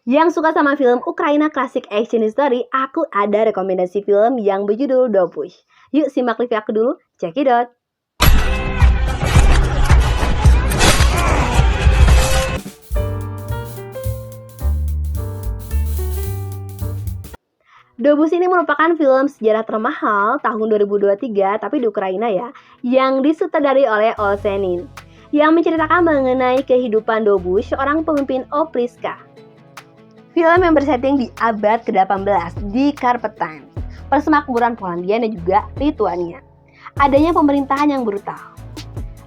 Yang suka sama film Ukraina Classic Action History, aku ada rekomendasi film yang berjudul Dobush. Yuk simak review aku dulu, check it out. Dobush ini merupakan film sejarah termahal tahun 2023 tapi di Ukraina ya, yang disutradari oleh Olsenin, yang menceritakan mengenai kehidupan Dobush, seorang pemimpin Opriska. Film yang bersetting di abad ke-18 di Carpathians, persemakmuran Polandia dan juga Lituania. Adanya pemerintahan yang brutal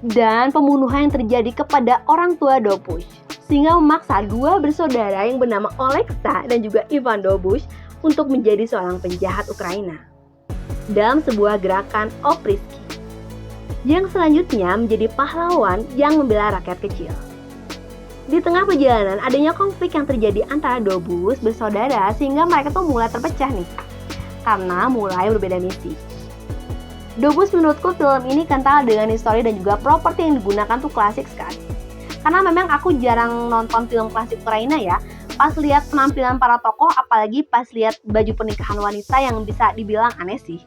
dan pembunuhan yang terjadi kepada orang tua Dobush, sehingga memaksa dua bersaudara yang bernama Oleksa dan juga Ivan Dobush untuk menjadi seorang penjahat Ukraina dalam sebuah gerakan Opriski, yang selanjutnya menjadi pahlawan yang membela rakyat kecil. Di tengah perjalanan adanya konflik yang terjadi antara Dobush bersaudara, sehingga mereka tuh mulai terpecah nih karena mulai berbeda misi. Dobush menurutku film ini kental dengan histori dan juga properti yang digunakan tuh klasik sekali. Karena memang aku jarang nonton film klasik Ukraina ya. Pas lihat penampilan para tokoh, apalagi pas lihat baju pernikahan wanita yang bisa dibilang aneh sih.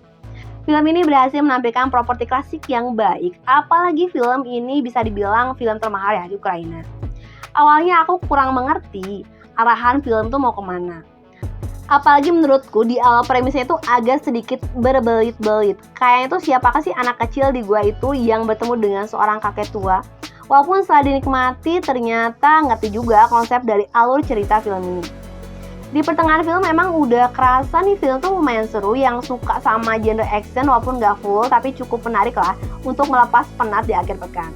Film ini berhasil menampilkan properti klasik yang baik, apalagi film ini bisa dibilang film termahal ya di Ukraina. Awalnya aku kurang mengerti arahan film tuh mau kemana. Apalagi menurutku di awal premisnya itu agak sedikit berbelit-belit. Kayaknya tuh siapakah sih anak kecil di gua itu yang bertemu dengan seorang kakek tua. Walaupun setelah dinikmati ternyata ngerti juga konsep dari alur cerita film ini. Di pertengahan film memang udah kerasa nih film tuh lumayan seru, yang suka sama genre action walaupun gak full tapi cukup menarik lah untuk melepas penat di akhir pekan.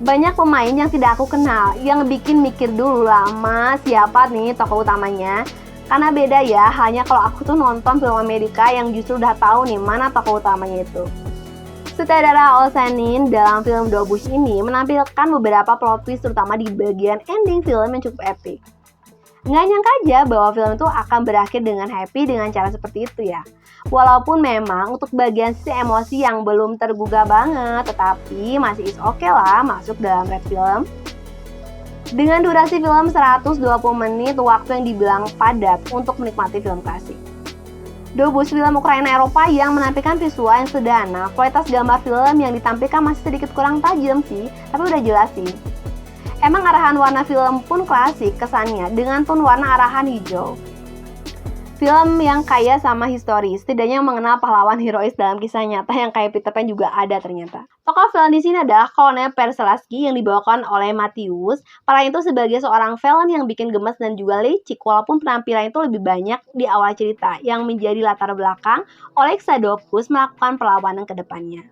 Banyak pemain yang tidak aku kenal yang bikin mikir dulu lama siapa nih tokoh utamanya. Karena beda ya, hanya kalau aku tuh nonton film Amerika yang justru udah tahu nih mana tokoh utamanya itu. Sutradara Olsenin dalam film Dobush ini menampilkan beberapa plot twist terutama di bagian ending film yang cukup epic. Nggak nyangka aja bahwa film itu akan berakhir dengan happy dengan cara seperti itu ya. Walaupun memang untuk bagian sisi emosi yang belum tergugah banget, tetapi masih is oke lah masuk dalam red film. Dengan durasi film 120 menit, waktu yang dibilang padat untuk menikmati film klasik. Dobush film Ukraina Eropa yang menampilkan visual yang sederhana, kualitas gambar film yang ditampilkan masih sedikit kurang tajam sih, tapi udah jelas sih. Emang arahan warna film pun klasik kesannya dengan tone warna arahan hijau. Film yang kaya sama historis, setidaknya mengenal pahlawan herois dalam kisah nyata yang kayak Peter Pan juga ada ternyata. Tokoh film di sini adalah Kolonel Perselasky yang dibawakan oleh Mateusz. Para itu sebagai seorang villain yang bikin gemes dan juga licik, walaupun penampilan itu lebih banyak di awal cerita yang menjadi latar belakang Oleksa Dobush melakukan perlawanan ke depannya.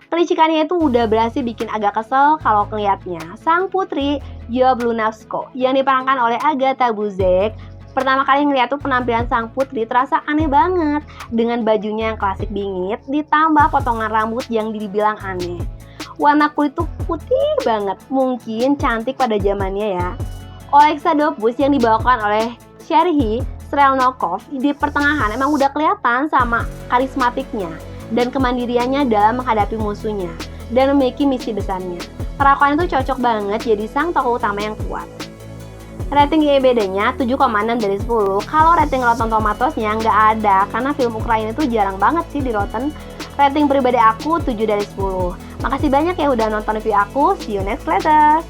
Kelicikannya itu udah berhasil bikin agak kesel kalau ngeliatnya. Sang putri Yablunavsko yang diperankan oleh Agatha Buzek. Pertama kali ngeliat tuh penampilan sang putri terasa aneh banget dengan bajunya yang klasik bingit ditambah potongan rambut yang dibilang aneh. Warna kulit tuh putih banget, mungkin cantik pada zamannya ya. Oleksa Dobush yang dibawakan oleh Serhiy Srelnokov di pertengahan emang udah kelihatan sama karismatiknya dan kemandiriannya dalam menghadapi musuhnya dan memiliki misi besarnya. Perawakannya tuh cocok banget jadi sang tokoh utama yang kuat. Rating IMDb-nya 7,6 dari 10. Kalau rating Rotten Tomatoes-nya nggak ada, karena film Ukraina itu jarang banget sih di Rotten. Rating pribadi aku 7 dari 10. Makasih banyak ya udah nonton review aku. See you next later.